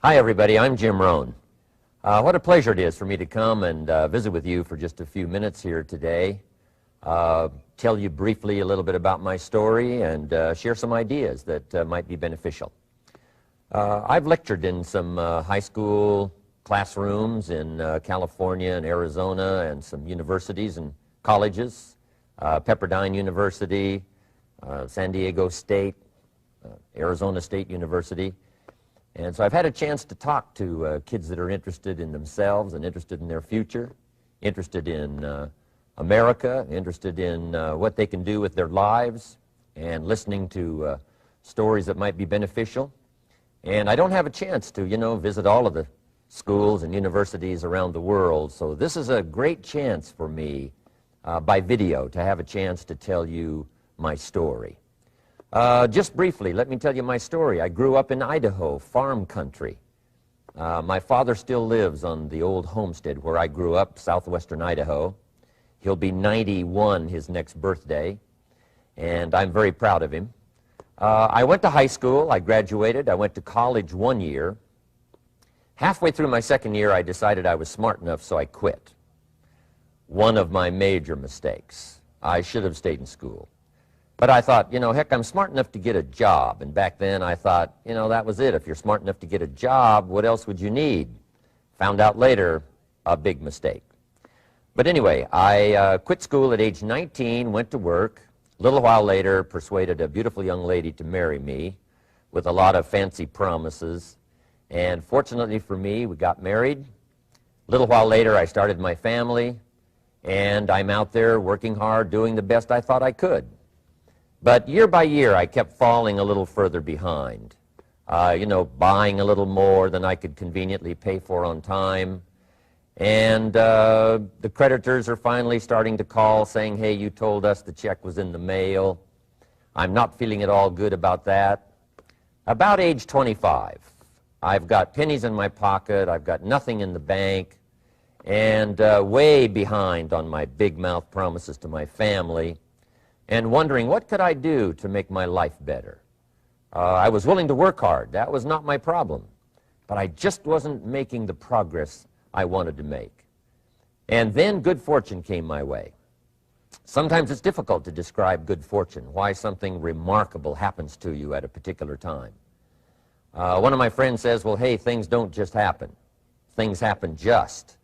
Hi, everybody. I'm Jim Rohn. What a pleasure it is for me to come and visit with you for just a few minutes here today. Tell you briefly a little bit about my story and share some ideas that might be beneficial. I've lectured in some high school classrooms in California and Arizona and some universities and colleges, Pepperdine University, San Diego State, Arizona State University. And so I've had a chance to talk to kids that are interested in themselves and interested in their future, interested in America, interested in what they can do with their lives, and listening to stories that might be beneficial. And I don't have a chance to, visit all of the schools and universities around the world, so this is a great chance for me by video to have a chance to tell you my story. Just briefly, let me tell you my story. I grew up in Idaho, farm country. My father still lives on the old homestead where I grew up, southwestern Idaho. He'll be 91 his next birthday, and I'm very proud of him. I went to high school. I graduated. I went to college 1 year. Halfway through my second year, I decided I was smart enough, so I quit. One of my major mistakes. I should have stayed in school. But I thought, heck, I'm smart enough to get a job. And back then I thought, that was it. If you're smart enough to get a job, what else would you need? Found out later, a big mistake. But anyway, I quit school at age 19, went to work. A little while later, persuaded a beautiful young lady to marry me with a lot of fancy promises. And fortunately for me, we got married. A little while later, I started my family. And I'm out there working hard, doing the best I thought I could. But year by year, I kept falling a little further behind, buying a little more than I could conveniently pay for on time. And the creditors are finally starting to call saying, hey, you told us the check was in the mail. I'm not feeling at all good about that. About age 25, I've got pennies in my pocket, I've got nothing in the bank, and way behind on my big mouth promises to my family, and wondering what could I do to make my life better. I was willing to work hard. That was not my problem. But I just wasn't making the progress I wanted to make. And then good fortune came my way. Sometimes it's difficult to describe good fortune, why something remarkable happens to you at a particular time. One of my friends says, well, hey, things don't just happen. Things happen just.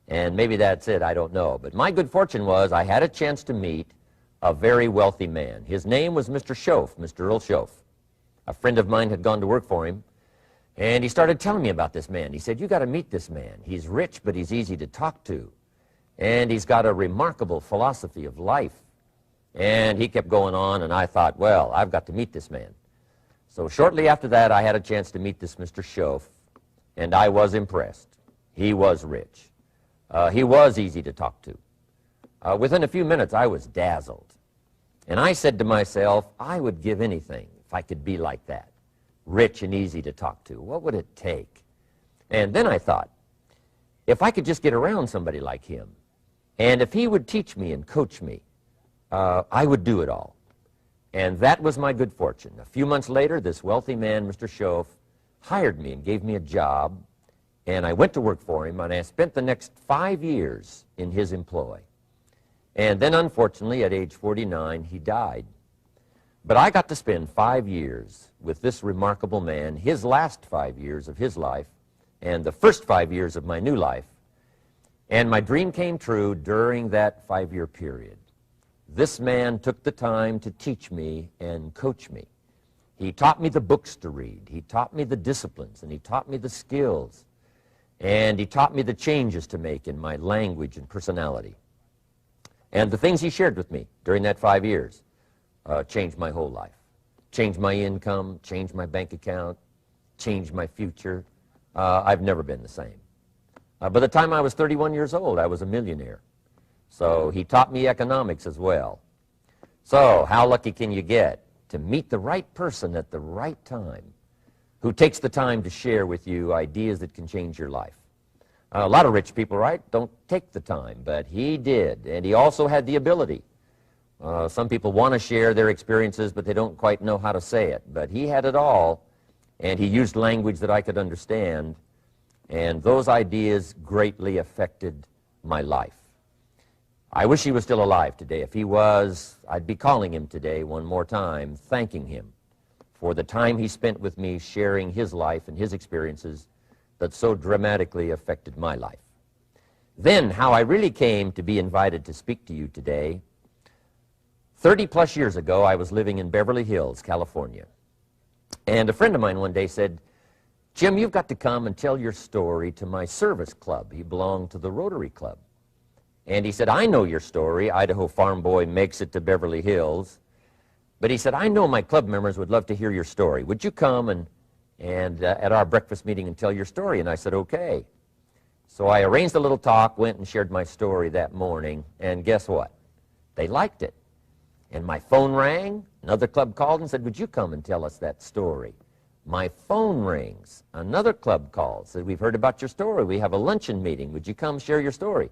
And maybe that's it, I don't know. But my good fortune was I had a chance to meet a very wealthy man. His name was Mr. Schoaf, Mr. Earl Schoaf. A friend of mine had gone to work for him, and he started telling me about this man. He said, you got to meet this man. He's rich, but he's easy to talk to. And he's got a remarkable philosophy of life. And he kept going on, and I thought, well, I've got to meet this man. So shortly after that, I had a chance to meet this Mr. Schoaf, and I was impressed. He was rich. He was easy to talk to. Within a few minutes, I was dazzled. And I said to myself, I would give anything if I could be like that, rich and easy to talk to. What would it take? And then I thought, if I could just get around somebody like him, and if he would teach me and coach me, I would do it all. And that was my good fortune. A few months later, this wealthy man, Mr. Schoaf, hired me and gave me a job, and I went to work for him, and I spent the next 5 years in his employ. And then, unfortunately, at age 49, he died. But I got to spend 5 years with this remarkable man, his last 5 years of his life, and the first 5 years of my new life. And my dream came true during that 5-year period. This man took the time to teach me and coach me. He taught me the books to read. He taught me the disciplines, and he taught me the skills. And he taught me the changes to make in my language and personality. And the things he shared with me during that 5 years changed my whole life. Changed my income, changed my bank account, changed my future. I've never been the same. By the time I was 31 years old, I was a millionaire. So he taught me economics as well. So how lucky can you get to meet the right person at the right time who takes the time to share with you ideas that can change your life? A lot of rich people, right, don't take the time, but he did, and he also had the ability. Some people want to share their experiences, but they don't quite know how to say it, but he had it all, and he used language that I could understand, and those ideas greatly affected my life. I wish he was still alive today. If he was, I'd be calling him today one more time, thanking him for the time he spent with me sharing his life and his experiences that so dramatically affected my life. Then, how I really came to be invited to speak to you today. 30-plus years ago, I was living in Beverly Hills, California. And a friend of mine one day said, "Jim, you've got to come and tell your story to my service club." He belonged to the Rotary Club. And he said, "I know your story. Idaho farm boy makes it to Beverly Hills." But he said, "I know my club members would love to hear your story. Would you come and at our breakfast meeting and tell your story?" And I said, "Okay." So I arranged a little talk, went and shared my story that morning, and guess what? They liked it. And my phone rang. Another club called and said, "Would you come and tell us that story?" My phone rings. Another club calls, said, "We've heard about your story. We have a luncheon meeting. Would you come share your story?"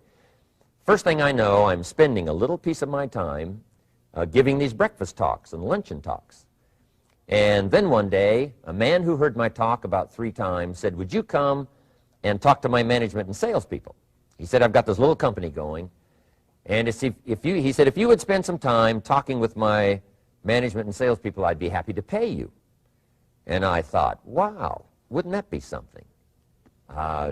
First thing I know, I'm spending a little piece of my time giving these breakfast talks and luncheon talks. And then one day, a man who heard my talk about 3 times said, "Would you come and talk to my management and salespeople?" He said, "I've got this little company going, and he said, if you would spend some time talking with my management and salespeople, I'd be happy to pay you." And I thought, wow, wouldn't that be something?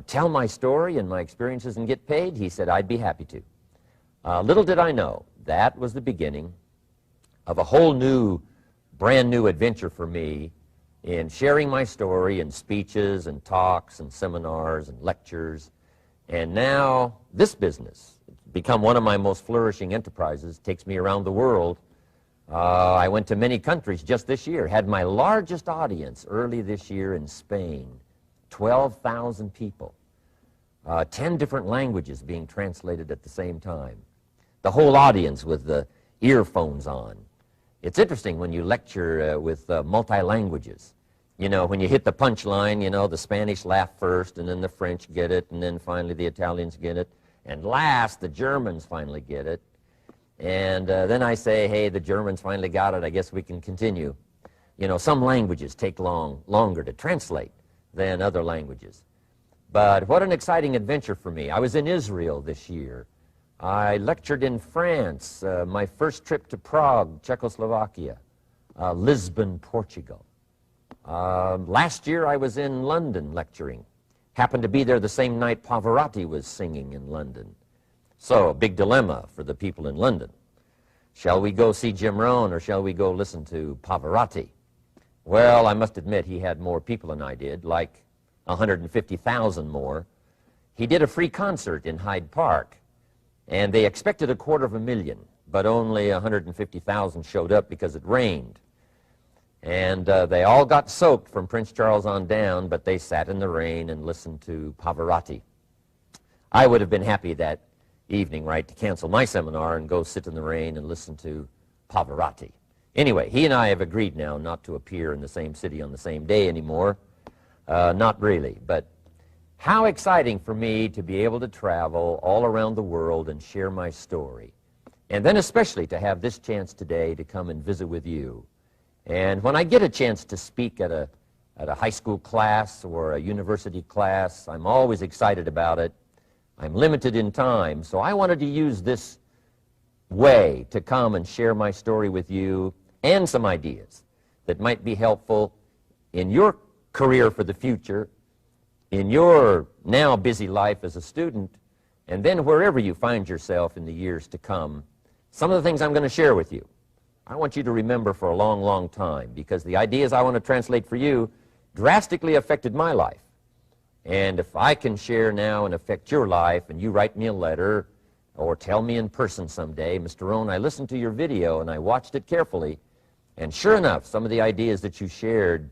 Tell my story and my experiences and get paid? He said, "I'd be happy to." Little did I know, that was the beginning of a whole new, brand new adventure for me in sharing my story in speeches and talks and seminars and lectures. And now this business, it's become one of my most flourishing enterprises, takes me around the world. I went to many countries just this year, had my largest audience early this year in Spain, 12,000 people, 10 different languages being translated at the same time, the whole audience with the earphones on. It's interesting when you lecture with multi-languages. You know, when you hit the punchline, you know, the Spanish laugh first, and then the French get it, and then finally the Italians get it, and last the Germans finally get it. And then I say, "Hey, the Germans finally got it. I guess we can continue." You know, some languages take longer to translate than other languages. But what an exciting adventure for me. I was in Israel this year. I lectured in France, my first trip to Prague, Czechoslovakia, Lisbon, Portugal. Last year I was in London lecturing. Happened to be there the same night Pavarotti was singing in London. So, a big dilemma for the people in London. Shall we go see Jim Rohn, or shall we go listen to Pavarotti? Well, I must admit he had more people than I did, like 150,000 more. He did a free concert in Hyde Park, and they expected 250,000, but only 150,000 showed up because it rained. And they all got soaked from Prince Charles on down, but they sat in the rain and listened to Pavarotti. I would have been happy that evening, right, to cancel my seminar and go sit in the rain and listen to Pavarotti. Anyway, he and I have agreed now not to appear in the same city on the same day anymore. Not really, but how exciting for me to be able to travel all around the world and share my story. And then especially to have this chance today to come and visit with you. And when I get a chance to speak at a high school class or a university class, I'm always excited about it. I'm limited in time, so I wanted to use this way to come and share my story with you and some ideas that might be helpful in your career for the future, in your now busy life as a student, and then wherever you find yourself in the years to come. Some of the things I'm going to share with you, I want you to remember for a long, long time, because the ideas I want to translate for you drastically affected my life. And if I can share now and affect your life, and you write me a letter or tell me in person someday, "Mr. Rohn, I listened to your video and I watched it carefully, and sure enough, some of the ideas that you shared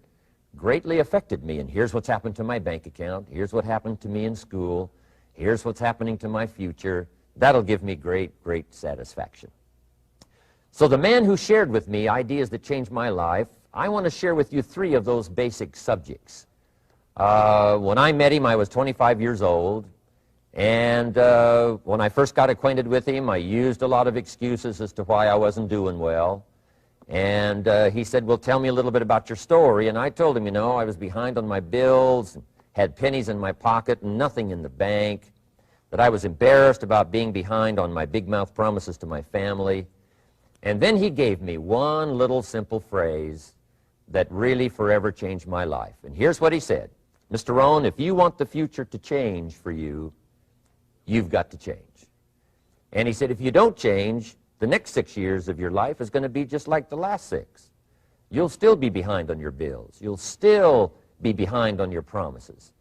greatly affected me, and here's what's happened to my bank account, here's what happened to me in school, here's what's happening to my future," that'll give me great, great satisfaction. So the man who shared with me ideas that changed my life, I want to share with you 3 of those basic subjects. When I met him, I was 25 years old, and when I first got acquainted with him, I used a lot of excuses as to why I wasn't doing well. And he said, well, tell me a little bit about your story. And I told him, you know, I was behind on my bills, had pennies in my pocket and nothing in the bank, that I was embarrassed about being behind on my big mouth promises to my family. And then he gave me one little simple phrase that really forever changed my life. And here's what he said: Mr. Rohn, if you want the future to change for you, you've got to change. And he said, if you don't change, the next 6 years of your life is going to be just like the last 6. You'll still be behind on your bills. You'll still be behind on your promises.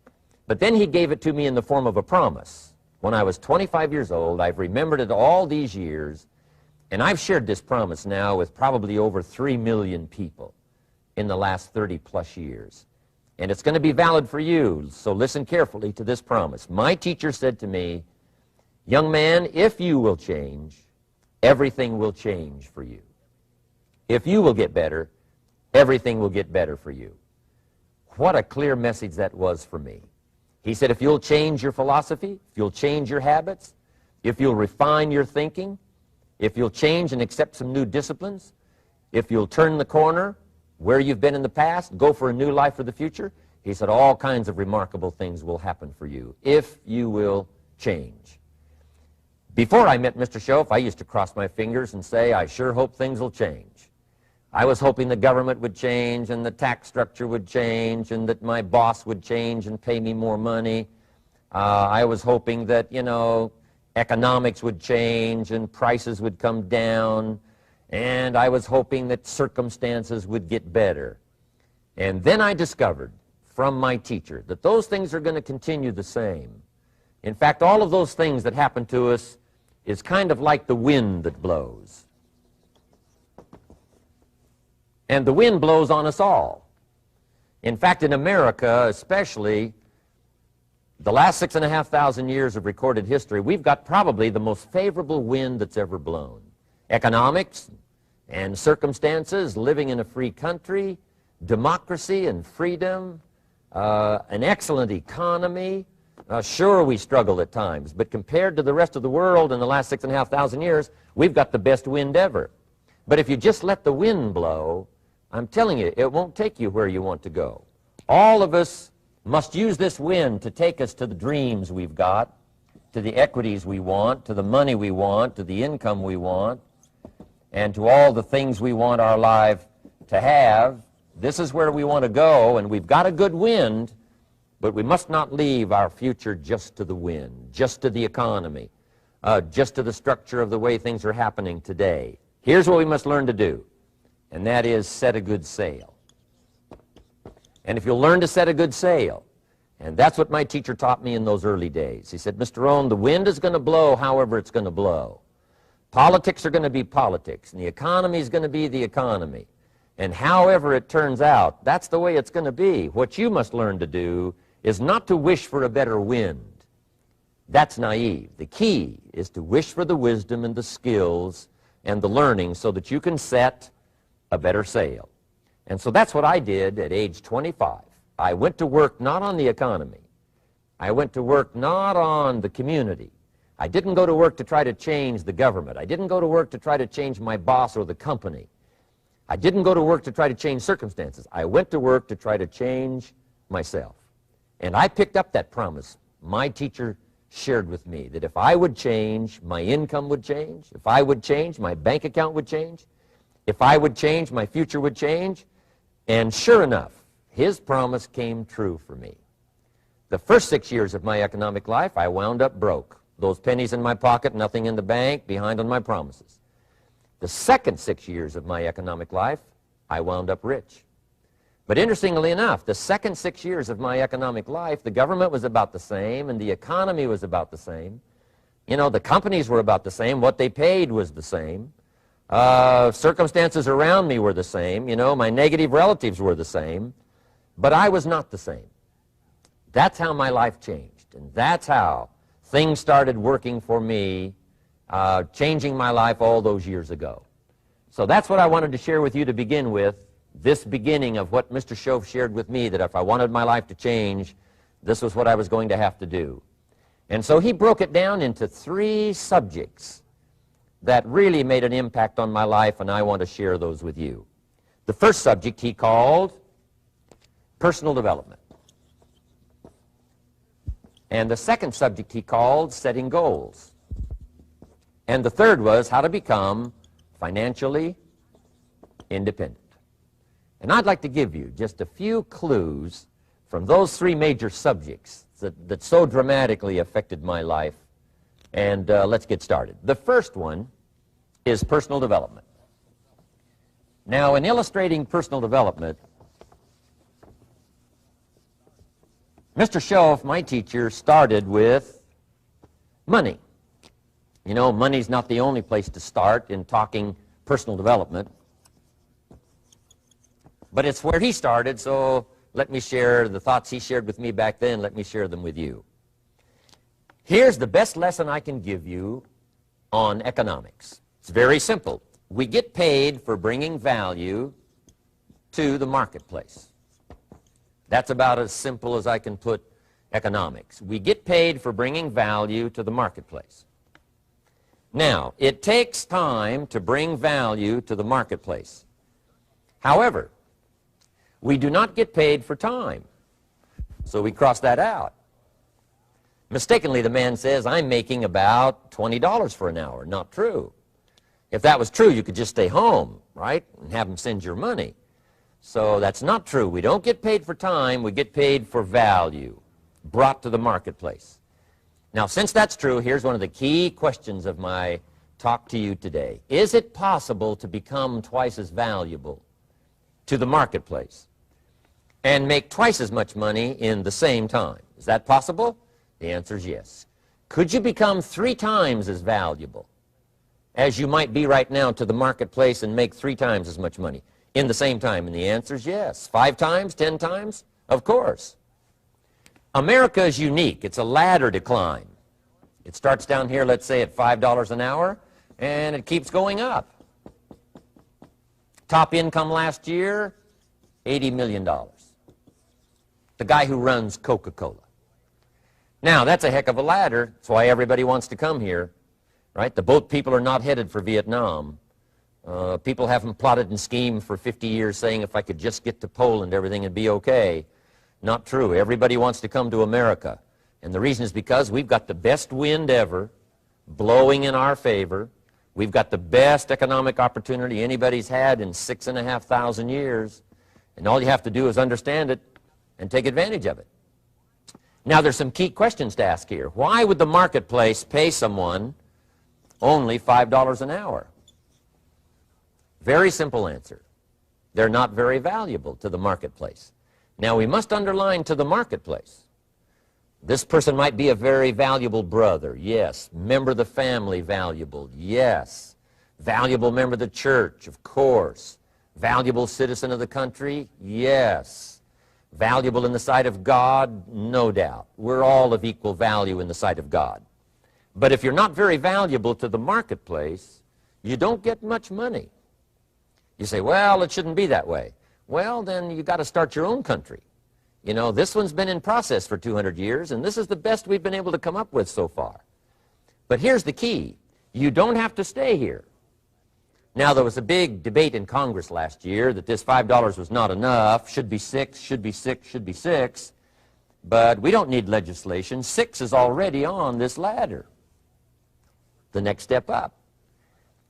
But then he gave it to me in the form of a promise. When I was 25 years old, I've remembered it all these years, and I've shared this promise now with probably over 3 million people in the last 30-plus years. And it's going to be valid for you, so listen carefully to this promise. My teacher said to me, young man, if you will change, everything will change for you. If you will get better, everything will get better for you. What a clear message that was for me. He said, if you'll change your philosophy, if you'll change your habits, if you'll refine your thinking, if you'll change and accept some new disciplines, if you'll turn the corner where you've been in the past, go for a new life for the future, he said, all kinds of remarkable things will happen for you if you will change. Before I met Mr. Schoaf, I used to cross my fingers and say, I sure hope things will change. I was hoping the government would change and the tax structure would change and that my boss would change and pay me more money. I was hoping that, you know, economics would change and prices would come down. And I was hoping that circumstances would get better. And then I discovered from my teacher that those things are going to continue the same. In fact, all of those things that happen to us is kind of like the wind that blows. And the wind blows on us all. In fact, in America especially, the last 6,500 years of recorded history, we've got probably the most favorable wind that's ever blown. Economics and circumstances, living in a free country, democracy and freedom, an excellent economy. Sure, we struggle at times, but compared to the rest of the world in the last 6,500 years, we've got the best wind ever. But if you just let the wind blow, I'm telling you, it won't take you where you want to go. All of us must use this wind to take us to the dreams we've got, to the equities we want, to the money we want, to the income we want, and to all the things we want our life to have. This is where we want to go, and we've got a good wind, but we must not leave our future just to the wind, just to the economy, just to the structure of the way things are happening today. Here's what we must learn to do, and that is set a good sail. And if you'll learn to set a good sail, and that's what my teacher taught me in those early days. He said, Mr. Rohn, the wind is going to blow however it's going to blow. Politics are going to be politics, and the economy is going to be the economy. And however it turns out, that's the way it's going to be. What you must learn to do is not to wish for a better wind. That's naive. The key is to wish for the wisdom and the skills and the learning so that you can set a better sail. And so that's what I did at age 25. I went to work not on the economy. I went to work not on the community. I didn't go to work to try to change the government. I didn't go to work to try to change my boss or the company. I didn't go to work to try to change circumstances. I went to work to try to change myself. And I picked up that promise. My teacher shared with me that if I would change, my income would change. If I would change, my bank account would change. If I would change, my future would change. And sure enough, his promise came true for me. The first 6 years of my economic life, I wound up broke. Those pennies in my pocket, nothing in the bank, behind on my promises. The second 6 years of my economic life, I wound up rich. But interestingly enough, the second 6 years of my economic life, the government was about the same and the economy was about the same. You know, the companies were about the same. What they paid was the same. Circumstances around me were the same. You know, my negative relatives were the same. But I was not the same. That's how my life changed. And that's how things started working for me, changing my life all those years ago. So that's what I wanted to share with you to begin with, this beginning of what Mr. Schoaf shared with me, that if I wanted my life to change, this was what I was going to have to do. And so he broke it down into 3 subjects that really made an impact on my life, and I want to share those with you. The first subject he called personal development. And the second subject he called setting goals. And the third was how to become financially independent. And I'd like to give you just a few clues from those three major subjects that so dramatically affected my life. And let's get started. The first one is personal development. Now, in illustrating personal development, Mr. Schoaf, my teacher, started with money. You know, money's not the only place to start in talking personal development, but it's where he started, so let me share the thoughts he shared with me back then. Let me share them with you. Here's the best lesson I can give you on economics. It's very simple. We get paid for bringing value to the marketplace. That's about as simple as I can put economics. We get paid for bringing value to the marketplace. Now, it takes time to bring value to the marketplace. However, we do not get paid for time, so we cross that out. Mistakenly, the man says, I'm making about $20 for an hour. Not true. If that was true, you could just stay home, right, and have them send your money. So that's not true. We don't get paid for time. We get paid for value brought to the marketplace. Now, since that's true, here's one of the key questions of my talk to you today. Is it possible to become twice as valuable to the marketplace and make twice as much money in the same time? Is that possible? The answer is yes. Could you become 3 times as valuable as you might be right now to the marketplace and make 3 times as much money in the same time? And the answer is yes. 5 times, 10 times? Of course. America is unique. It's a ladder to climb. It starts down here, let's say, at $5 an hour, and it keeps going up. Top income last year, $80 million. The guy who runs Coca-Cola. Now, that's a heck of a ladder. That's why everybody wants to come here, right? The boat people are not headed for Vietnam. People haven't plotted and schemed for 50 years saying if I could just get to Poland, everything would be okay. Not true. Everybody wants to come to America. And the reason is because we've got the best wind ever blowing in our favor. We've got the best economic opportunity anybody's had in 6,500 years. And all you have to do is understand it and take advantage of it. Now, there's some key questions to ask here. Why would the marketplace pay someone only $5 an hour? Very simple answer. They're not very valuable to the marketplace. Now, we must underline to the marketplace. This person might be a very valuable brother, yes. Member of the family, valuable, yes. Valuable member of the church, of course. Valuable citizen of the country, yes. Valuable in the sight of God, no doubt. We're all of equal value in the sight of God. But if you're not very valuable to the marketplace, you don't get much money. You say, well, it shouldn't be that way. Well, then you got to start your own country. You know, this one's been in process for 200 years, and this is the best we've been able to come up with so far. But here's the key. You don't have to stay here. Now, there was a big debate in Congress last year that this $5 was not enough, should be 6, should be 6, should be 6. But we don't need legislation. 6 is already on this ladder. The next step up.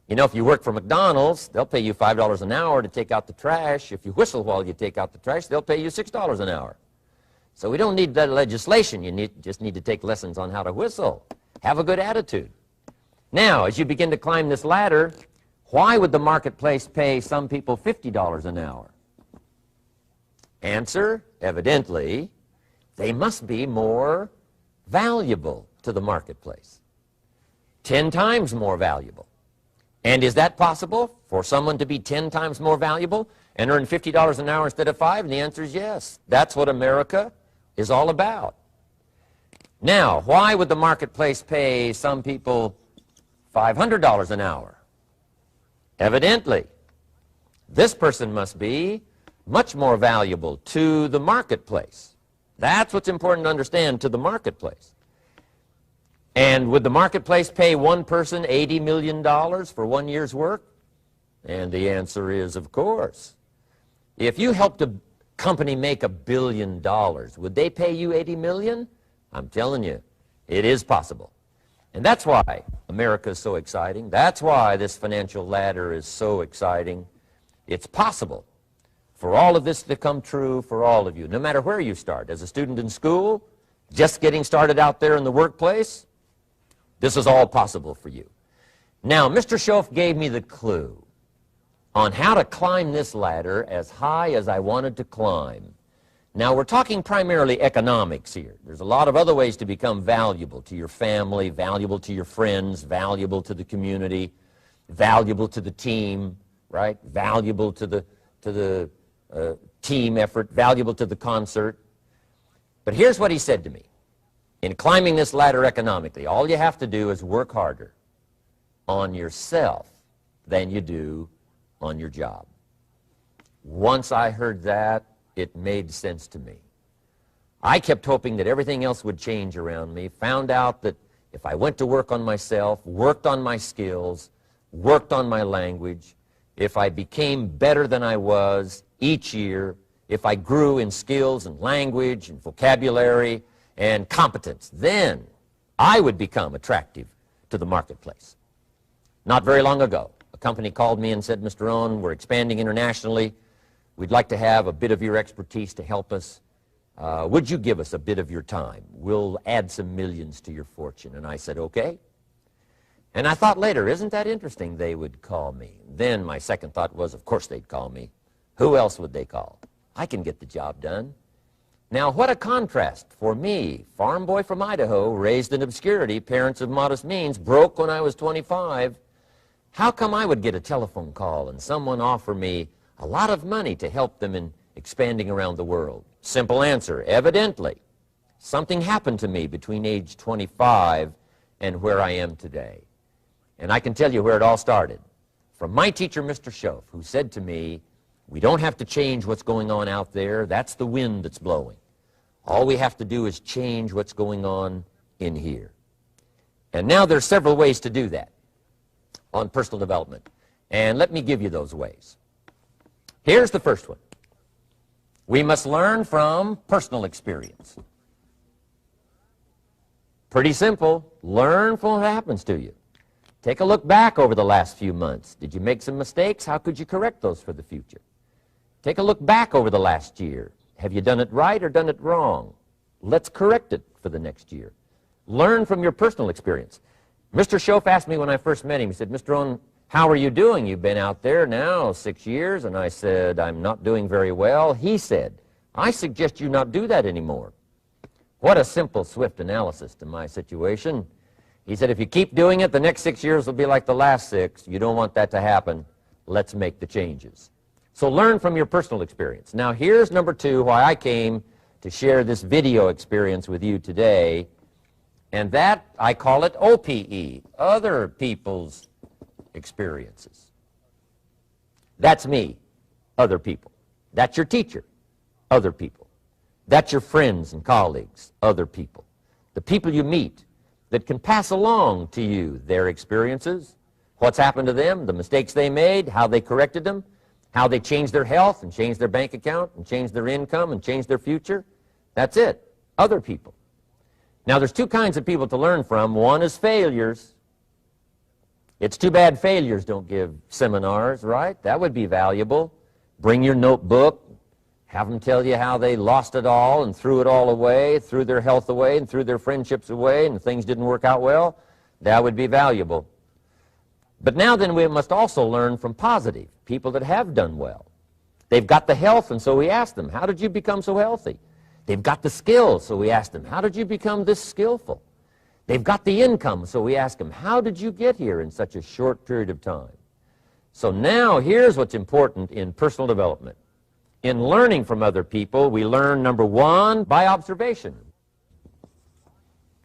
You know, if you work for McDonald's, they'll pay you $5 an hour to take out the trash. If you whistle while you take out the trash, they'll pay you $6 an hour. So we don't need that legislation. You just need to take lessons on how to whistle. Have a good attitude. Now, as you begin to climb this ladder, why would the marketplace pay some people $50 an hour? Answer, evidently, they must be more valuable to the marketplace. 10 times more valuable. And is that possible for someone to be 10 times more valuable and earn $50 an hour instead of 5? And the answer is yes. That's what America is all about. Now, why would the marketplace pay some people $500 an hour? Evidently, this person must be much more valuable to the marketplace. That's what's important to understand, to the marketplace. And would the marketplace pay one person $80 million for 1 year's work? And the answer is, of course. If you helped a company make $1 billion, would they pay you $80 million? I'm telling you, it is possible. And that's why America is so exciting. That's why this financial ladder is so exciting. It's possible for all of this to come true for all of you, no matter where you start. As a student in school, just getting started out there in the workplace, this is all possible for you. Now, Mr. Schoaf gave me the clue on how to climb this ladder as high as I wanted to climb. Now, we're talking primarily economics here. There's a lot of other ways to become valuable to your family, valuable to your friends, valuable to the community, valuable to the team, right? Valuable to the team effort, valuable to the concert. But here's what he said to me. In climbing this ladder economically, all you have to do is work harder on yourself than you do on your job. Once I heard that, it made sense to me. I kept hoping that everything else would change around me, found out that if I went to work on myself, worked on my skills, worked on my language, if I became better than I was each year, if I grew in skills and language and vocabulary and competence, then I would become attractive to the marketplace. Not very long ago, a company called me and said, Mr. Rohn, we're expanding internationally. We'd like to have a bit of your expertise to help us. Would you give us a bit of your time? We'll add some millions to your fortune. And I said, okay. And I thought later, isn't that interesting? They would call me. Then my second thought was, of course they'd call me. Who else would they call? I can get the job done. Now, what a contrast for me, farm boy from Idaho, raised in obscurity, parents of modest means, broke when I was 25. How come I would get a telephone call and someone offer me a lot of money to help them in expanding around the world? Simple answer, evidently. Something happened to me between age 25 and where I am today. And I can tell you where it all started. From my teacher, Mr. Schoaf, who said to me, we don't have to change what's going on out there. That's the wind that's blowing. All we have to do is change what's going on in here. And now there's several ways to do that on personal development. And let me give you those ways. Here's the first one. We must learn from personal experience. Pretty simple. Learn from what happens to you. Take a look back over the last few months. Did you make some mistakes? How could you correct those for the future? Take a look back over the last year. Have you done it right or done it wrong? Let's correct it for the next year. Learn from your personal experience. Mr. Schoaf asked me when I first met him, he said, Mr. Rohn, how are you doing? You've been out there now 6 years. And I said, I'm not doing very well. He said, I suggest you not do that anymore. What a simple, swift analysis to my situation. He said, if you keep doing it, the next 6 years will be like the last 6. You don't want that to happen. Let's make the changes. So learn from your personal experience. Now, here's number 2, why I came to share this video experience with you today. And that, I call it OPE, other people's experiences. That's me, other people. That's your teacher, other people. That's your friends and colleagues, other people. The people you meet that can pass along to you their experiences, what's happened to them, the mistakes they made, how they corrected them, how they changed their health and changed their bank account and changed their income and changed their future. That's it, other people. Now, there's 2 kinds of people to learn from. One is failures. It's too bad failures don't give seminars, right? That would be valuable. Bring your notebook, have them tell you how they lost it all and threw it all away, threw their health away and threw their friendships away and things didn't work out well. That would be valuable. But now then we must also learn from positive, people that have done well. They've got the health, and so we ask them, how did you become so healthy? They've got the skills, so we ask them, how did you become this skillful? They've got the income, so we ask them, how did you get here in such a short period of time? So now here's what's important in personal development. In learning from other people, we learn, number 1, by observation.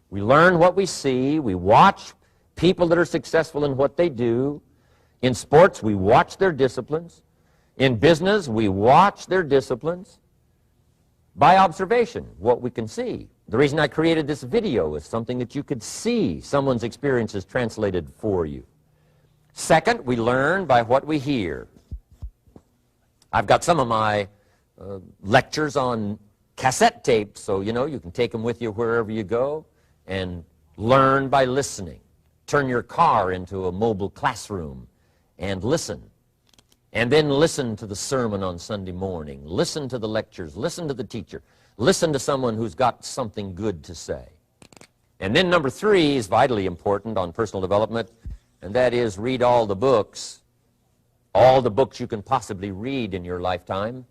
We learn what we see. We watch people that are successful in what they do. In sports, we watch their disciplines. In business, we watch their disciplines. By observation, what we can see. The reason I created this video is something that you could see someone's experiences translated for you. Second, we learn by what we hear. I've got some of my lectures on cassette tapes, so you can take them with you wherever you go and learn by listening. Turn your car into a mobile classroom and listen. And then listen to the sermon on Sunday morning. Listen to the lectures. Listen to the teacher. Listen to someone who's got something good to say. And then number 3 is vitally important on personal development, and that is read all the books you can possibly read in your lifetime.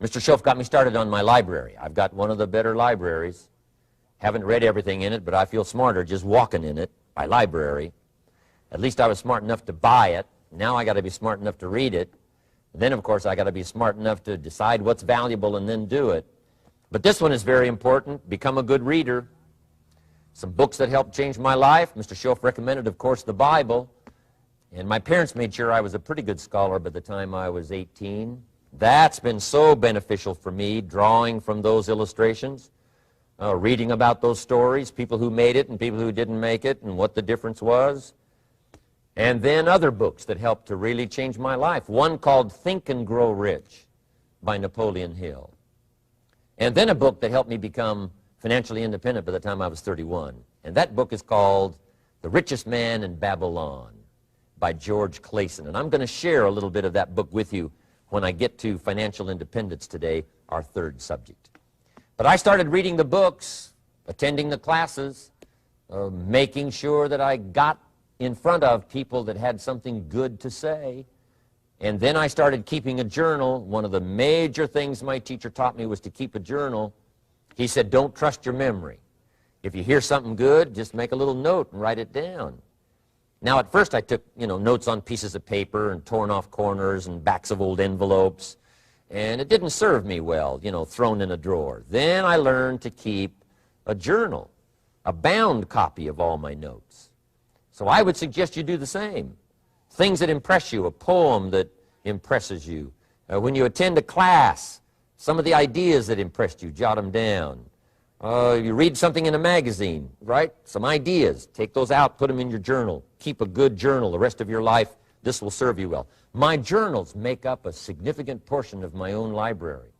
Mr. Schoaf got me started on my library. I've got one of the better libraries. Haven't read everything in it, but I feel smarter just walking in it, my library. At least I was smart enough to buy it. Now I got to be smart enough to read it. Then, of course, I got to be smart enough to decide what's valuable and then do it. But this one is very important. Become a good reader. Some books that helped change my life. Mr. Schoaf recommended, of course, the Bible. And my parents made sure I was a pretty good scholar by the time I was 18. That's been so beneficial for me, drawing from those illustrations, reading about those stories, people who made it and people who didn't make it, and what the difference was. And then other books that helped to really change my life. One called Think and Grow Rich by Napoleon Hill. And then a book that helped me become financially independent by the time I was 31. And that book is called The Richest Man in Babylon by George Clason. And I'm going to share a little bit of that book with you when I get to financial independence today, our 3rd subject. But I started reading the books, attending the classes, making sure that I got in front of people that had something good to say. And then I started keeping a journal. One of the major things my teacher taught me was to keep a journal. He said, don't trust your memory. If you hear something good, just make a little note and write it down. Now, at first I took, notes on pieces of paper and torn off corners and backs of old envelopes. And it didn't serve me well, thrown in a drawer. Then I learned to keep a journal, a bound copy of all my notes. So I would suggest you do the same. Things that impress you, a poem that impresses you. When you attend a class, some of the ideas that impressed you, jot them down. You read something in a magazine, right? Some ideas. Take those out, put them in your journal. Keep a good journal the rest of your life. This will serve you well. My journals make up a significant portion of my own library.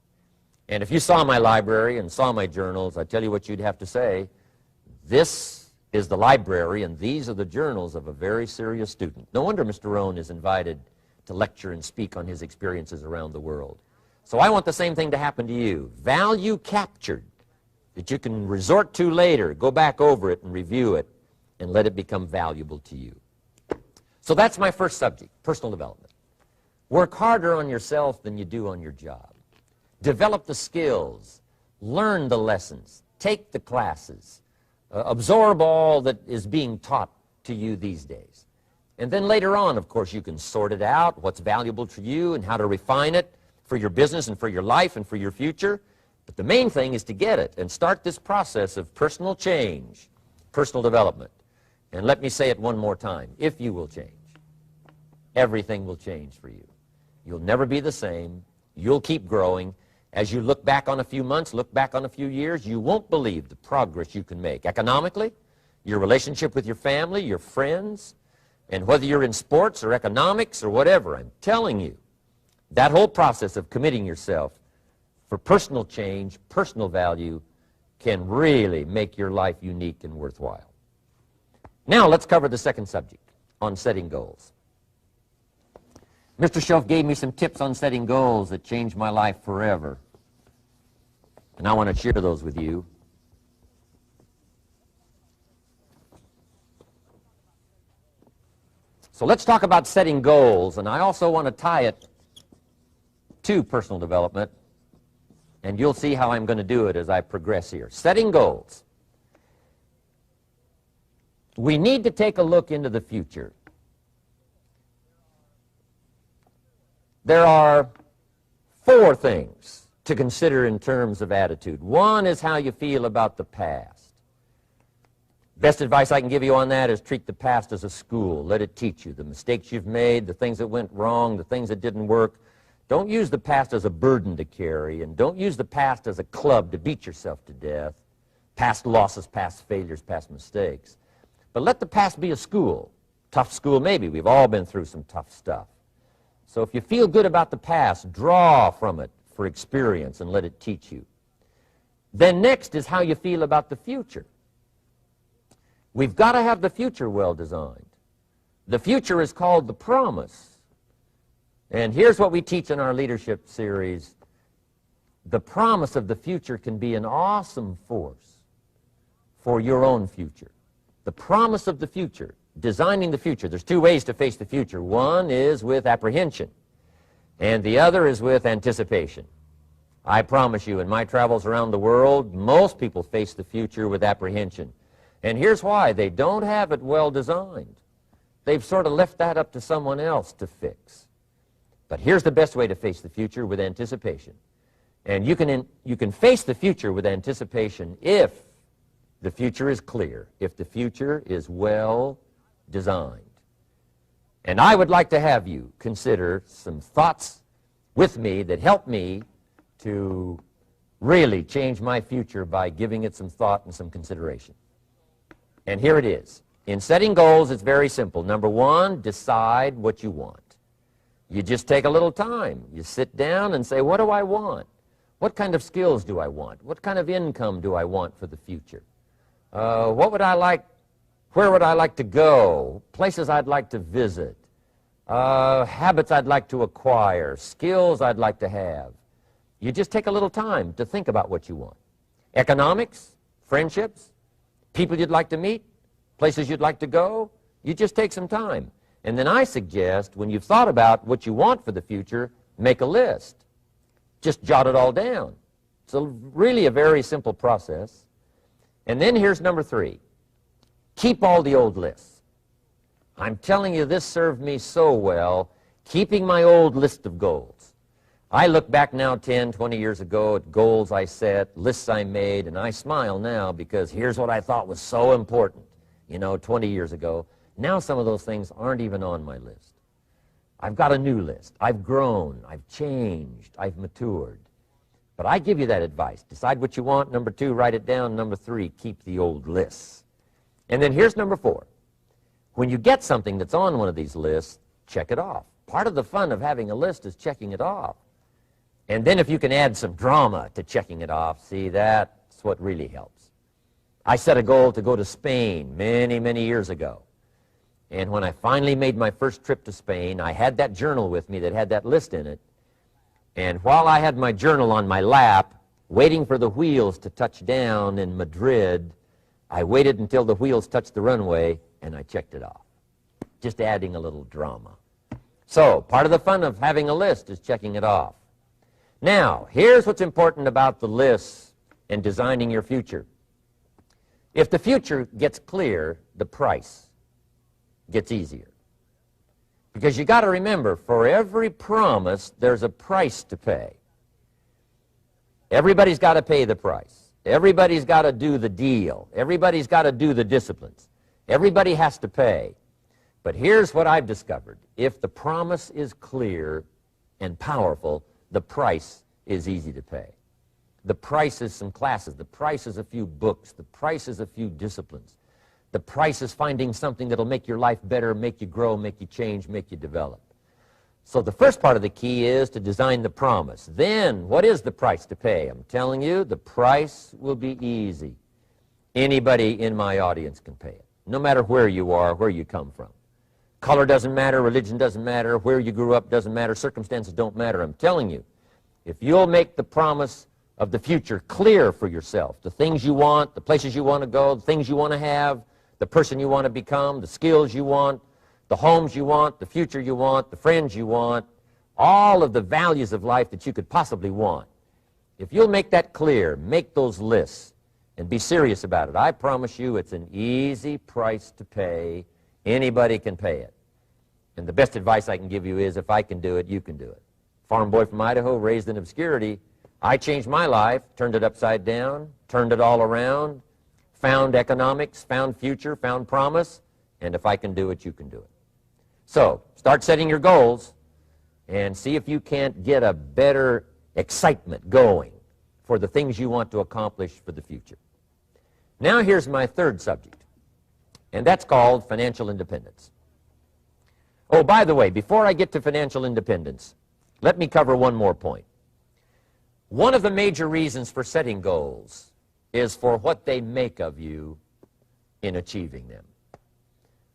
And if you saw my library and saw my journals, I tell you what you'd have to say. This is the library, and these are the journals of a very serious student. No wonder Mr. Rohn is invited to lecture and speak on his experiences around the world. So I want the same thing to happen to you. Value captured that you can resort to later, go back over it and review it, and let it become valuable to you. So that's my first subject, personal development. Work harder on yourself than you do on your job. Develop the skills, learn the lessons, take the classes, absorb all that is being taught to you these days. And then later on, of course, you can sort it out, what's valuable to you and how to refine it for your business and for your life and for your future. But the main thing is to get it and start this process of personal change, personal development. And let me say it one more time. If you will change, everything will change for you. You'll never be the same. You'll keep growing. As you look back on a few months, look back on a few years, you won't believe the progress you can make. Economically, your relationship with your family, your friends, and whether you're in sports or economics or whatever, I'm telling you, that whole process of committing yourself for personal change, personal value, can really make your life unique and worthwhile. Now let's cover the 2nd subject, on setting goals. Mr. Schoaf gave me some tips on setting goals that changed my life forever. And I want to share those with you. So let's talk about setting goals, and I also want to tie it to personal development, and you'll see how I'm going to do it as I progress here. Setting goals. We need to take a look into the future. There are 4 things to consider in terms of attitude. One is how you feel about the past. Best advice I can give you on that is treat the past as a school. Let it teach you the mistakes you've made, the things that went wrong, the things that didn't work. Don't use the past as a burden to carry, and don't use the past as a club to beat yourself to death. Past losses, past failures, past mistakes. But let the past be a school. Tough school maybe. We've all been through some tough stuff. So if you feel good about the past, draw from it for experience and let it teach you. Then next is how you feel about the future. We've got to have the future well designed. The future is called the promise. And here's what we teach in our leadership series. The promise of the future can be an awesome force for your own future. The promise of the future, designing the future. There's two ways to face the future. One is with apprehension, and the other is with anticipation. I promise you, in my travels around the world, most people face the future with apprehension. And here's why. They don't have it well designed. They've sort of left that up to someone else to fix. But here's the best way to face the future, with anticipation. And you can face the future with anticipation if the future is clear, if the future is well designed. And I would like to have you consider some thoughts with me that help me to really change my future by giving it some thought and some consideration. And here it is. In setting goals, it's very simple. Number one, decide what you want. You just take a little time. You sit down and say, what do I want? What kind of skills do I want? What kind of income do I want for the future? What would I like? Where would I like to go? Places I'd like to visit. Habits I'd like to acquire. Skills I'd like to have. You just take a little time to think about what you want. Economics, friendships, people you'd like to meet, places you'd like to go. You just take some time. And then I suggest, when you've thought about what you want for the future, make a list. Just jot it all down. It's really a very simple process. And then here's number three. Keep all the old lists. I'm telling you, this served me so well, keeping my old list of goals. I look back now 10, 20 years ago at goals I set, lists I made, and I smile now because here's what I thought was so important, 20 years ago. Now some of those things aren't even on my list. I've got a new list. I've grown. I've changed. I've matured. But I give you that advice. Decide what you want. Number two, write it down. Number three, keep the old lists. And then here's number four. When you get something that's on one of these lists, check it off. Part of the fun of having a list is checking it off. And then if you can add some drama to checking it off, see, that's what really helps. I set a goal to go to Spain many, many years ago. And when I finally made my first trip to Spain, I had that journal with me that had that list in it. And while I had my journal on my lap, waiting for the wheels to touch down in Madrid, I waited until the wheels touched the runway, and I checked it off. Just adding a little drama. So, part of the fun of having a list is checking it off. Now, here's what's important about the lists and designing your future. If the future gets clear, the price gets easier. Because you got to remember, for every promise, there's a price to pay. Everybody's got to pay the price. Everybody's got to do the deal. Everybody's got to do the disciplines. Everybody has to pay. But here's what I've discovered. If the promise is clear and powerful, the price is easy to pay. The price is some classes. The price is a few books. The price is a few disciplines. The price is finding something that'll make your life better, make you grow, make you change, make you develop. So the first part of the key is to design the promise. Then, what is the price to pay? I'm telling you, the price will be easy. Anybody in my audience can pay it, no matter where you are, where you come from. Color doesn't matter, religion doesn't matter, where you grew up doesn't matter, circumstances don't matter. I'm telling you, if you'll make the promise of the future clear for yourself, the things you want, the places you want to go, the things you want to have, the person you want to become, the skills you want, the homes you want, the future you want, the friends you want, all of the values of life that you could possibly want. If you'll make that clear, make those lists, and be serious about it, I promise you it's an easy price to pay. Anybody can pay it. And the best advice I can give you is, if I can do it, you can do it. Farm boy from Idaho, raised in obscurity, I changed my life, turned it upside down, turned it all around, found economics, found future, found promise, and if I can do it, you can do it. So, start setting your goals, and see if you can't get a better excitement going for the things you want to accomplish for the future. Now here's my third subject, and that's called financial independence. Oh, by the way, before I get to financial independence, let me cover one more point. One of the major reasons for setting goals is for what they make of you in achieving them.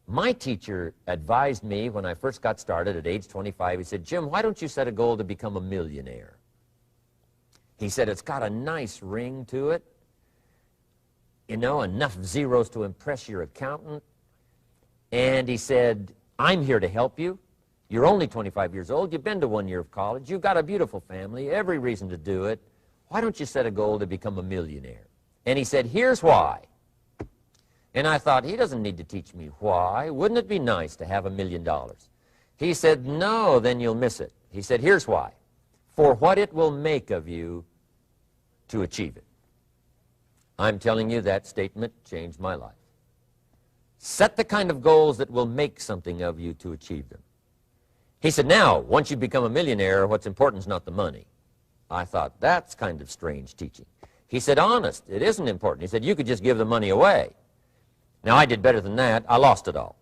My teacher advised me when I first got started at age 25, he said, "Jim, why don't you set a goal to become a millionaire?" He said, "It's got a nice ring to it. You know, enough zeros to impress your accountant." And he said, "I'm here to help you. You're only 25 years old. You've been to 1 year of college. You've got a beautiful family, every reason to do it. Why don't you set a goal to become a millionaire?" And he said, "Here's why." And I thought, he doesn't need to teach me why. Wouldn't it be nice to have $1 million? He said, "No, then you'll miss it." He said, "Here's why. For what it will make of you to achieve it." I'm telling you, that statement changed my life. Set the kind of goals that will make something of you to achieve them. He said, "Now, once you become a millionaire, what's important is not the money." I thought, that's kind of strange teaching. He said, "Honest, it isn't important." He said, "You could just give the money away." Now, I did better than that. I lost it all.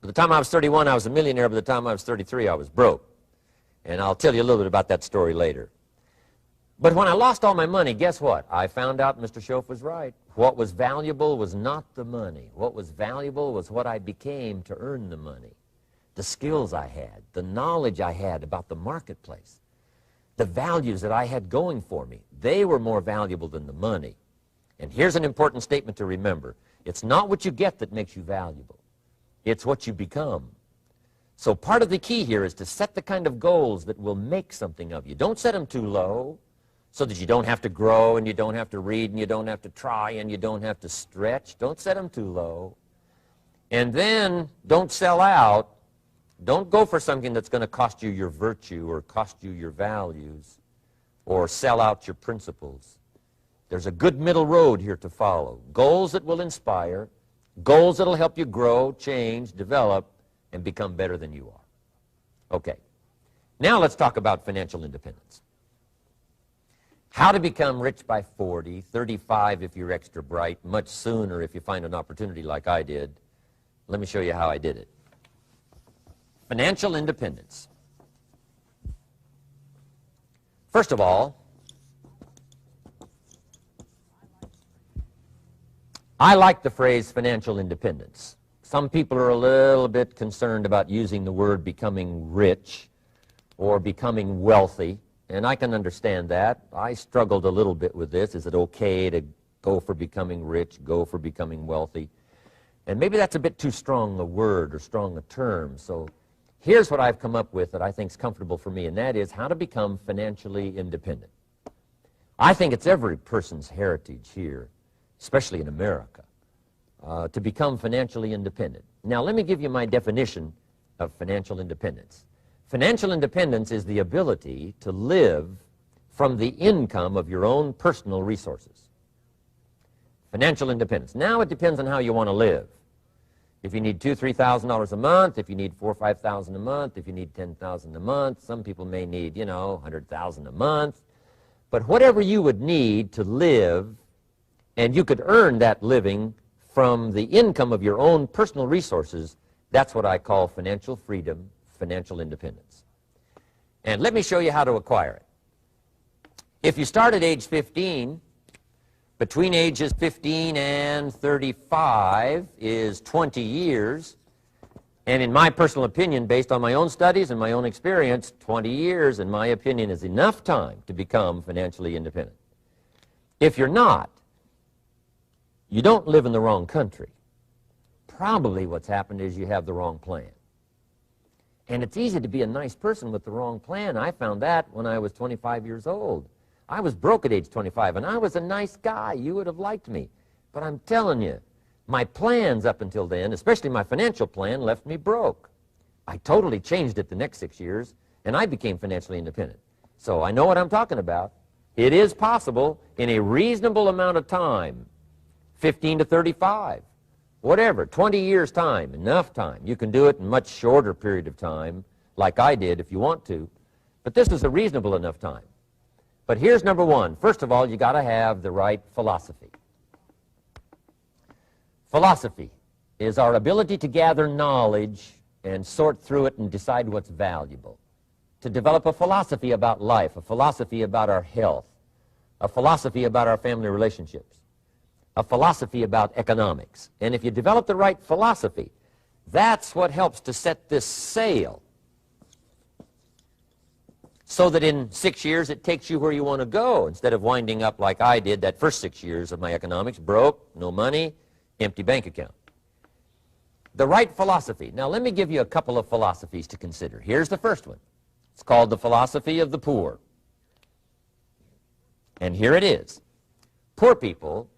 By the time I was 31, I was a millionaire. By the time I was 33, I was broke. And I'll tell you a little bit about that story later. But when I lost all my money, guess what? I found out Mr. Schoaf was right. What was valuable was not the money. What was valuable was what I became to earn the money. The skills I had, the knowledge I had about the marketplace, the values that I had going for me. They were more valuable than the money. And here's an important statement to remember. It's not what you get that makes you valuable. It's what you become. So part of the key here is to set the kind of goals that will make something of you. Don't set them too low so that you don't have to grow and you don't have to read and you don't have to try and you don't have to stretch. Don't set them too low. And then don't sell out. Don't go for something that's going to cost you your virtue or cost you your values or sell out your principles. There's a good middle road here to follow. Goals that will inspire, goals that will help you grow, change, develop, and become better than you are. Okay, now let's talk about financial independence. How to become rich by 40, 35 if you're extra bright, much sooner if you find an opportunity like I did. Let me show you how I did it. Financial independence. First of all, I like the phrase financial independence. Some people are a little bit concerned about using the word becoming rich or becoming wealthy, and I can understand that. I struggled a little bit with this. Is it okay to go for becoming rich, go for becoming wealthy? And maybe that's a bit too strong a word or strong a term. So here's what I've come up with that I think is comfortable for me, and that is how to become financially independent. I think it's every person's heritage here, especially in America, to become financially independent. Now, let me give you my definition of financial independence. Financial independence is the ability to live from the income of your own personal resources. Financial independence. Now, it depends on how you want to live. If you need $2,000, $3,000 a month, if you need $4,000 or $5,000 a month, if you need $10,000 a month, some people may need, $100,000 a month. But whatever you would need to live, and you could earn that living from the income of your own personal resources, that's what I call financial freedom, financial independence. And let me show you how to acquire it. If you start at age 15, between ages 15 and 35 is 20 years, and in my personal opinion, based on my own studies and my own experience, 20 years, in my opinion, is enough time to become financially independent. If you're not, you don't live in the wrong country. Probably what's happened is you have the wrong plan. And it's easy to be a nice person with the wrong plan. I found that when I was 25 years old. I was broke at age 25, and I was a nice guy. You would have liked me. But I'm telling you, my plans up until then, especially my financial plan, left me broke. I totally changed it the next 6 years, and I became financially independent. So I know what I'm talking about. It is possible in a reasonable amount of time, 15 to 35, whatever, 20 years' time, enough time. You can do it in a much shorter period of time, like I did if you want to. But this is a reasonable enough time. But here's number one. First of all, you got to have the right philosophy. Philosophy is our ability to gather knowledge and sort through it and decide what's valuable. To develop a philosophy about life, a philosophy about our health, a philosophy about our family relationships, a philosophy about economics. And if you develop the right philosophy, that's what helps to set this sail so that in 6 years it takes you where you want to go instead of winding up like I did that first 6 years of my economics, broke, no money, empty bank account. The right philosophy. Now let me give you a couple of philosophies to consider. Here's the first one. It's called the philosophy of the poor. And here it is. Poor people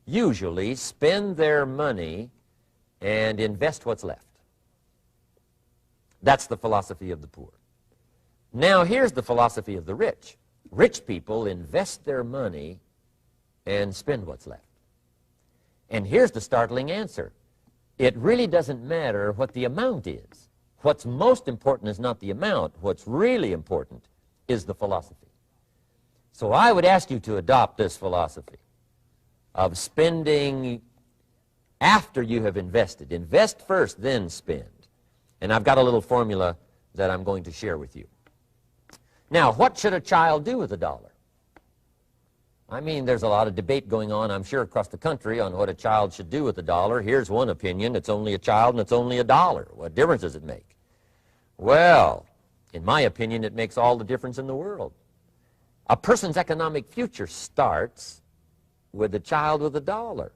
usually spend their money and invest what's left. That's the philosophy of the poor. Now here's the philosophy of the rich. Rich people invest their money and spend what's left. And here's the startling answer. It really doesn't matter what the amount is. What's most important is not the amount. What's really important is the philosophy. So I would ask you to adopt this philosophy of spending after you have invested. Invest first, then spend. And I've got a little formula that I'm going to share with you. Now, what should a child do with $1? I mean, there's a lot of debate going on, I'm sure, across the country on what a child should do with $1. Here's one opinion. It's only a child and it's only $1. What difference does it make? Well, in my opinion, it makes all the difference in the world. A person's economic future starts with a child with $1.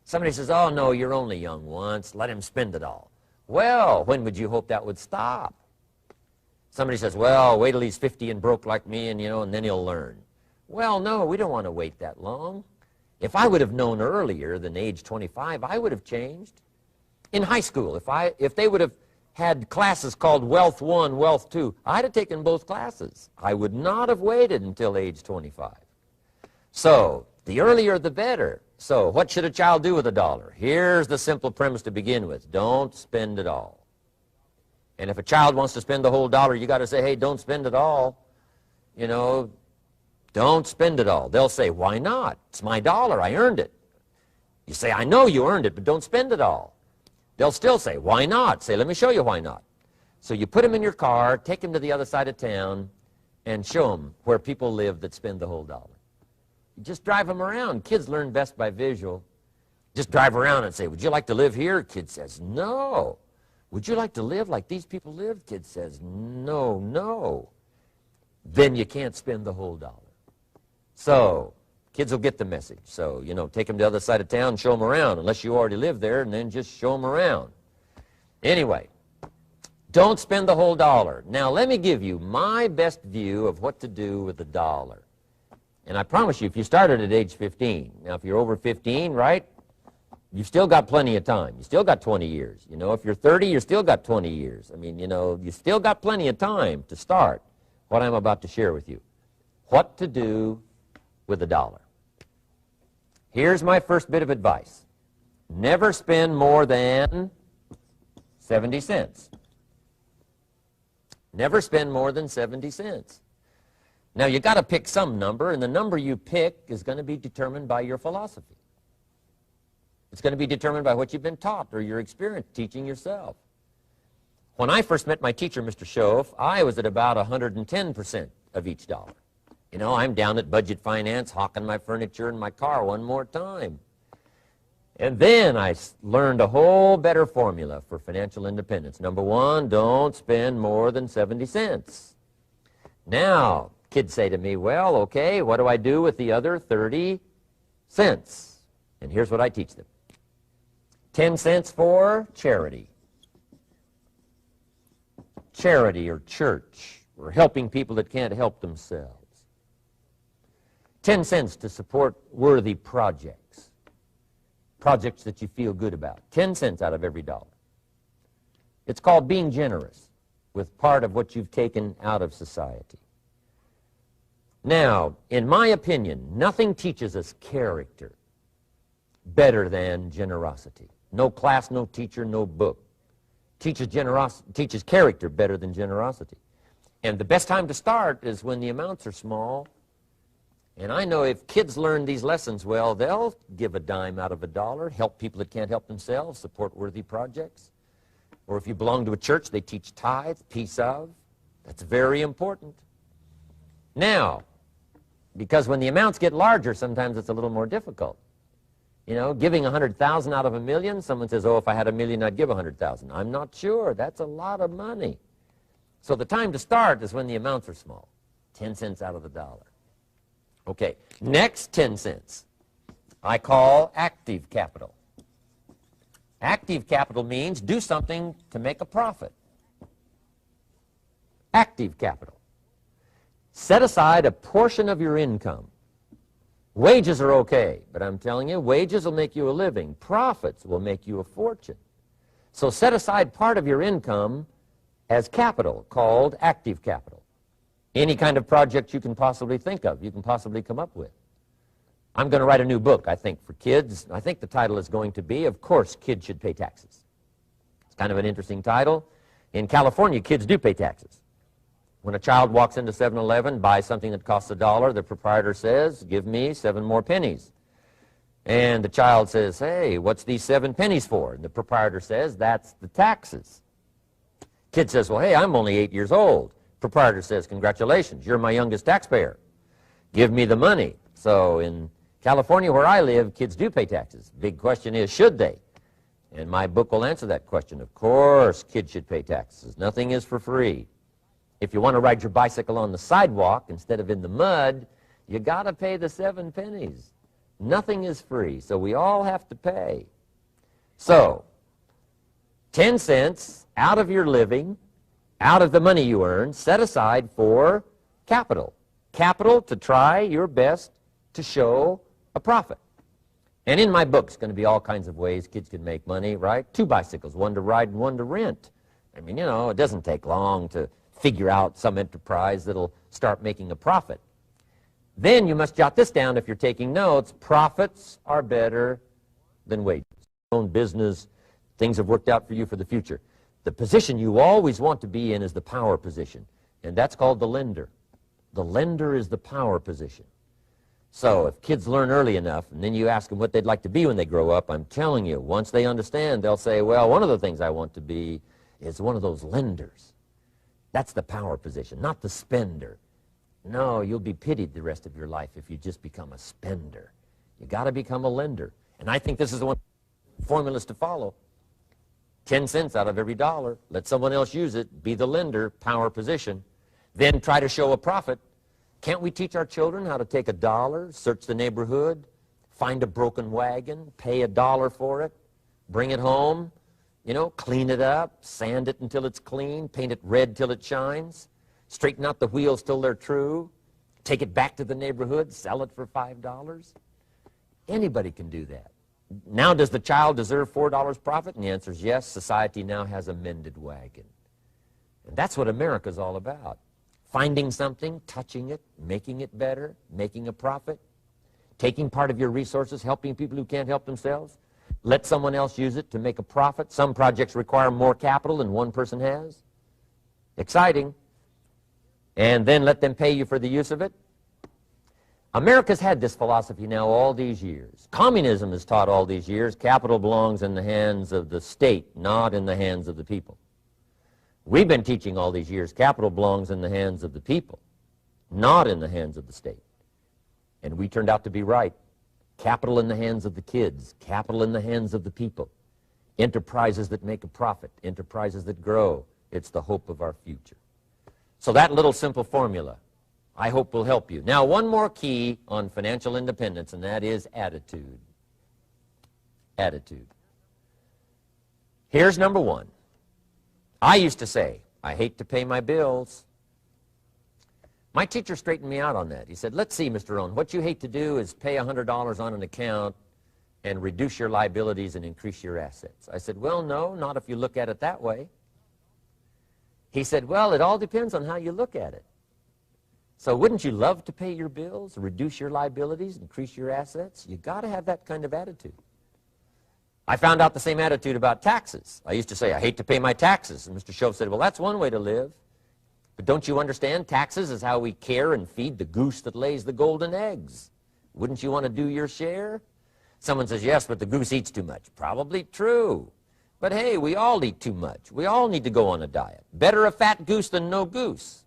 Somebody says, oh, no, you're only young once. Let him spend it all. Well, when would you hope that would stop? Somebody says, well, wait till he's 50 and broke like me and, and then he'll learn. Well, no, we don't want to wait that long. If I would have known earlier than age 25, I would have changed. In high school, if they would have had classes called Wealth 1, Wealth 2, I'd have taken both classes. I would not have waited until age 25. So, the earlier the better. So, what should a child do with $1? Here's the simple premise to begin with. Don't spend it all. And if a child wants to spend the whole dollar, you got to say, hey, don't spend it all. Don't spend it all. They'll say, why not? It's my dollar. I earned it. You say, I know you earned it, but don't spend it all. They'll still say, why not? Say, let me show you why not. So you put them in your car, take them to the other side of town, and show them where people live that spend the whole dollar. You just drive them around. Kids learn best by visual. Just drive around and say, would you like to live here? Kid says, no. Would you like to live like these people live? Kid says, no, no. Then you can't spend the whole dollar. So, kids will get the message. So, take them to the other side of town and show them around, unless you already live there, and then just show them around. Anyway, don't spend the whole dollar. Now, let me give you my best view of what to do with $1. And I promise you, if you started at age 15, now if you're over 15, right, you've still got plenty of time. You still got 20 years. If you're 30, you still got 20 years. I mean, you still got plenty of time to start what I'm about to share with you. What to do with $1. Here's my first bit of advice. Never spend more than 70 cents. Never spend more than 70 cents. Now, you got to pick some number, and the number you pick is going to be determined by your philosophy. It's going to be determined by what you've been taught or your experience teaching yourself. When I first met my teacher, Mr. Schoaf, I was at about 110% of each dollar. I'm down at budget finance, hawking my furniture and my car one more time. And then I learned a whole better formula for financial independence. Number one, don't spend more than 70 cents. Now, kids say to me, well, okay, what do I do with the other 30 cents? And here's what I teach them. 10 cents for charity. Charity or church, or helping people that can't help themselves. 10 cents to support worthy projects, projects that you feel good about. 10 cents out of every dollar. It's called being generous with part of what you've taken out of society. Now, in my opinion, nothing teaches us character better than generosity. No class, no teacher, no book teaches character better than generosity. And the best time to start is when the amounts are small. And I know if kids learn these lessons well, they'll give a dime out of a dollar, help people that can't help themselves, support worthy projects. Or if you belong to a church, they teach tithe, piece of. That's very important. Now, because when the amounts get larger, sometimes it's a little more difficult. You know, giving 100,000 out of a million, someone says, oh, if I had a million, I'd give 100,000. I'm not sure. That's a lot of money. So the time to start is when the amounts are small, 10 cents out of the dollar. Okay, next 10 cents I call active capital. Active capital means do something to make a profit. Active capital. Set aside a portion of your income. Wages are okay, but I'm telling you, wages will make you a living. Profits will make you a fortune. So set aside part of your income as capital, called active capital. Any kind of project you can possibly think of, you can possibly come up with. I'm going to write a new book, I think, for kids. I think the title is going to be, Of Course, Kids Should Pay Taxes. It's kind of an interesting title. In California, kids do pay taxes. When a child walks into 7-Eleven, buys something that costs $1, the proprietor says, give me 7 more pennies. And the child says, hey, what's these 7 pennies for? And the proprietor says, that's the taxes. Kid says, well, hey, I'm only 8 years old. Proprietor says, congratulations, you're my youngest taxpayer. Give me the money. So in California, where I live, kids do pay taxes. Big question is, should they? And my book will answer that question. Of course, kids should pay taxes. Nothing is for free. If you want to ride your bicycle on the sidewalk instead of in the mud, you got to pay the 7 pennies. Nothing is free, so we all have to pay. So, 10 cents out of your living, out of the money you earn, set aside for capital. Capital to try your best to show a profit. And in my book, it's going to be all kinds of ways kids can make money, right? 2 bicycles, one to ride and one to rent. I mean, you know, it doesn't take long to figure out some enterprise that'll start making a profit. Then you must jot this down if you're taking notes. Profits are better than wages. Own business, things have worked out for you for the future. The position you always want to be in is the power position, and that's called the lender. The lender is the power position. So if kids learn early enough, and then you ask them what they'd like to be when they grow up, I'm telling you, once they understand, they'll say, well, one of the things I want to be is one of those lenders. That's the power position, not the spender. No, you'll be pitied the rest of your life if you just become a spender. You got to become a lender. And I think this is the one formulas to follow. 10 cents out of every dollar. Let someone else use it. Be the lender, power position. Then try to show a profit. Can't we teach our children how to take $1, search the neighborhood, find a broken wagon, pay $1 for it, bring it home, you know, clean it up, sand it until it's clean, paint it red till it shines, straighten out the wheels till they're true, take it back to the neighborhood, sell it for $5? Anybody can do that. Now, does the child deserve $4 profit? And the answer is yes. Society now has a mended wagon. And that's what America's all about. Finding something, touching it, making it better, making a profit, taking part of your resources, helping people who can't help themselves. Let someone else use it to make a profit. Some projects require more capital than one person has. Exciting. And then let them pay you for the use of it. America's had this philosophy now all these years. Communism has taught all these years capital belongs in the hands of the state, not in the hands of the people. We've been teaching all these years capital belongs in the hands of the people, not in the hands of the state. And we turned out to be right. Capital in the hands of the kids, capital in the hands of the people. Enterprises that make a profit, enterprises that grow. It's the hope of our future. So that little simple formula, I hope, will help you. Now, one more key on financial independence, and that is attitude. Attitude. Here's number one. I used to say, I hate to pay my bills. My teacher straightened me out on that. He said, let's see, Mr. Rohn, what you hate to do is pay $100 on an account and reduce your liabilities and increase your assets. I said, well, no, not if you look at it that way. He said, well, it all depends on how you look at it. So wouldn't you love to pay your bills, reduce your liabilities, increase your assets? You got to have that kind of attitude. I found out the same attitude about taxes. I used to say, I hate to pay my taxes. And Mr. Shove said, well, that's one way to live. But don't you understand? Taxes is how we care and feed the goose that lays the golden eggs. Wouldn't you want to do your share? Someone says, yes, but the goose eats too much. Probably true. But hey, we all eat too much. We all need to go on a diet. Better a fat goose than no goose.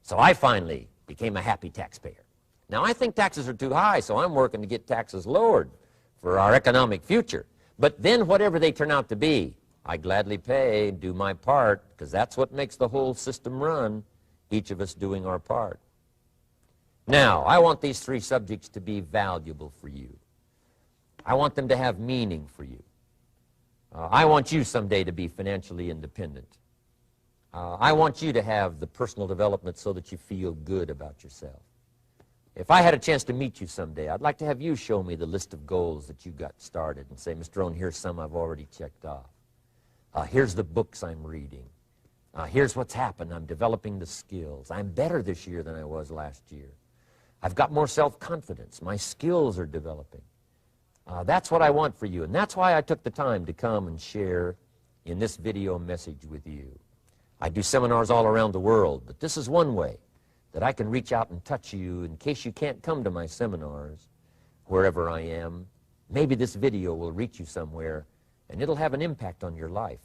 So I finally became a happy taxpayer. Now, I think taxes are too high, so I'm working to get taxes lowered for our economic future. But then whatever they turn out to be, I gladly pay, do my part, because that's what makes the whole system run, each of us doing our part. Now, I want these three subjects to be valuable for you. I want them to have meaning for you. I want you someday to be financially independent. I want you to have the personal development so that you feel good about yourself. If I had a chance to meet you someday, I'd like to have you show me the list of goals that you got started and say, Mr. Rohn, here's some I've already checked off. Here's the books I'm reading. Here's what's happened. I'm developing the skills. I'm better this year than I was last year. I've got more self-confidence. My skills are developing. That's what I want for you, and that's why I took the time to come and share in this video message with you. I do seminars all around the world, but this is one way that I can reach out and touch you in case you can't come to my seminars, wherever I am. Maybe this video will reach you somewhere, and it'll have an impact on your life.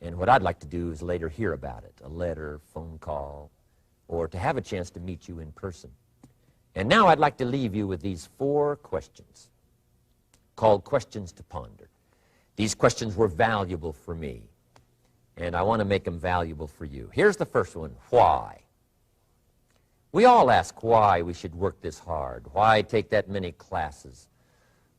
And what I'd like to do is later hear about it, a letter, phone call, or to have a chance to meet you in person. And now I'd like to leave you with these 4 questions called questions to ponder. These questions were valuable for me, and I want to make them valuable for you. Here's the first one, why? We all ask why we should work this hard, why take that many classes,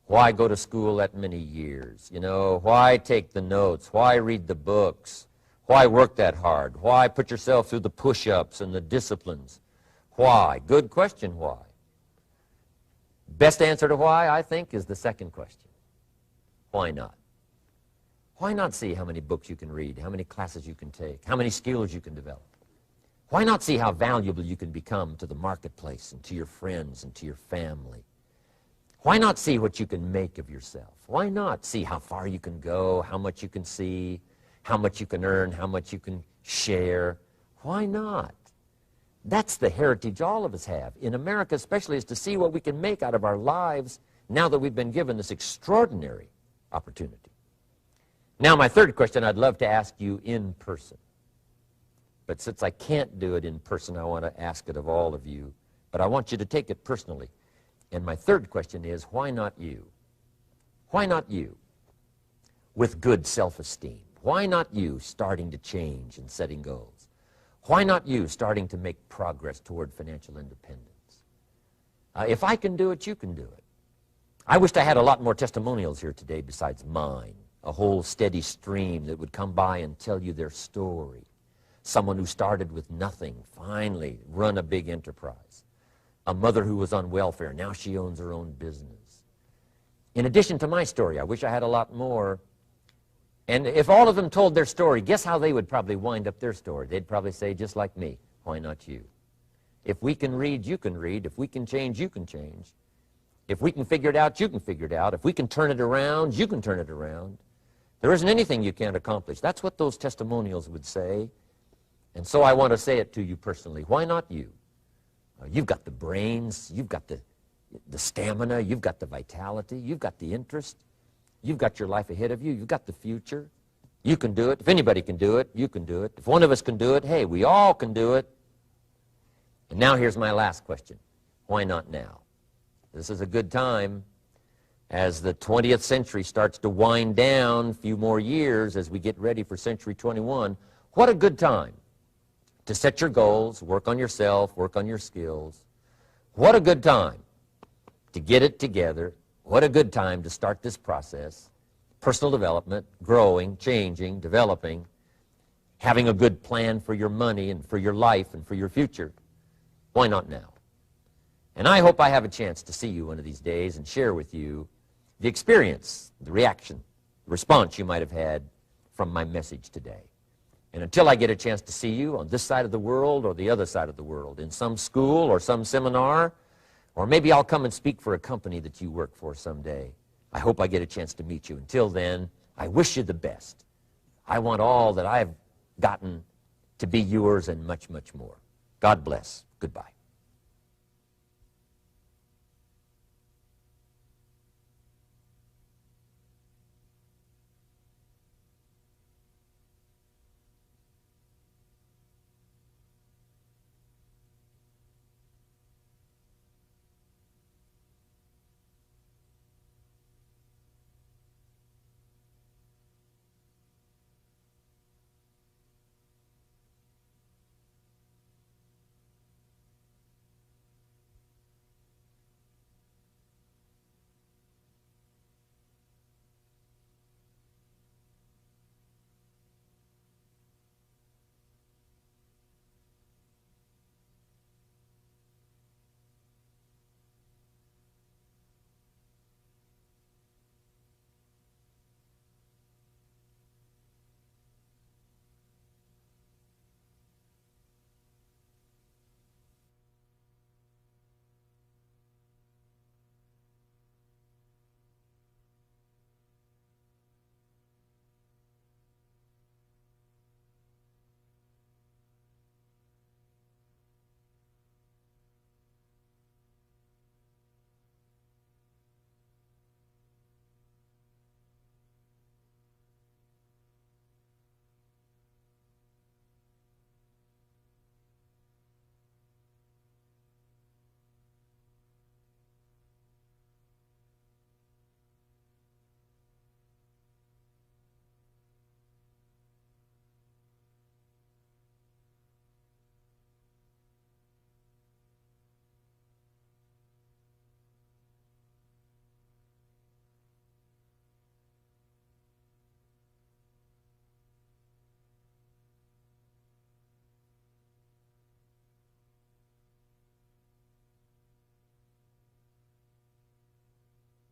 why go to school that many years, you know, why take the notes, why read the books, why work that hard, why put yourself through the push-ups and the disciplines, why? Good question, why? Best answer to why, I think, is the second question. Why not? Why not see how many books you can read, how many classes you can take, how many skills you can develop? Why not see how valuable you can become to the marketplace and to your friends and to your family? Why not see what you can make of yourself? Why not see how far you can go, how much you can see, how much you can earn, how much you can share? Why not? That's the heritage all of us have, in America especially, is to see what we can make out of our lives now that we've been given this extraordinary opportunity. Now, my third question I'd love to ask you in person. But since I can't do it in person, I want to ask it of all of you. But I want you to take it personally. And my third question is, why not you? Why not you? With good self-esteem. Why not you starting to change and setting goals? Why not you starting to make progress toward financial independence? If I can do it, you can do it. I wished I had a lot more testimonials here today besides mine. A whole steady stream that would come by and tell you their story. Someone who started with nothing, finally run a big enterprise. A mother who was on welfare, now she owns her own business. In addition to my story, I wish I had a lot more. And if all of them told their story, guess how they would probably wind up their story? They'd probably say, just like me, why not you? If we can read, you can read. If we can change, you can change. If we can figure it out, you can figure it out. If we can turn it around, you can turn it around. There isn't anything you can't accomplish. That's what those testimonials would say. And so I want to say it to you personally. Why not you? You've got the brains. You've got the stamina. You've got the vitality. You've got the interest. You've got your life ahead of you. You've got the future. You can do it. If anybody can do it, you can do it. If one of us can do it, hey, we all can do it. And now here's my last question. Why not now? This is a good time. As the 20th century starts to wind down, a few more years as we get ready for century 21, what a good time to set your goals, work on yourself, work on your skills. What a good time to get it together. What a good time to start this process. Personal development, growing, changing, developing, having a good plan for your money and for your life and for your future. Why not now? And I hope I have a chance to see you one of these days and share with you the experience, the reaction, the response you might have had from my message today. And until I get a chance to see you on this side of the world or the other side of the world, in some school or some seminar, or maybe I'll come and speak for a company that you work for someday, I hope I get a chance to meet you. Until then, I wish you the best. I want all that I've gotten to be yours and much, much more. God bless. Goodbye.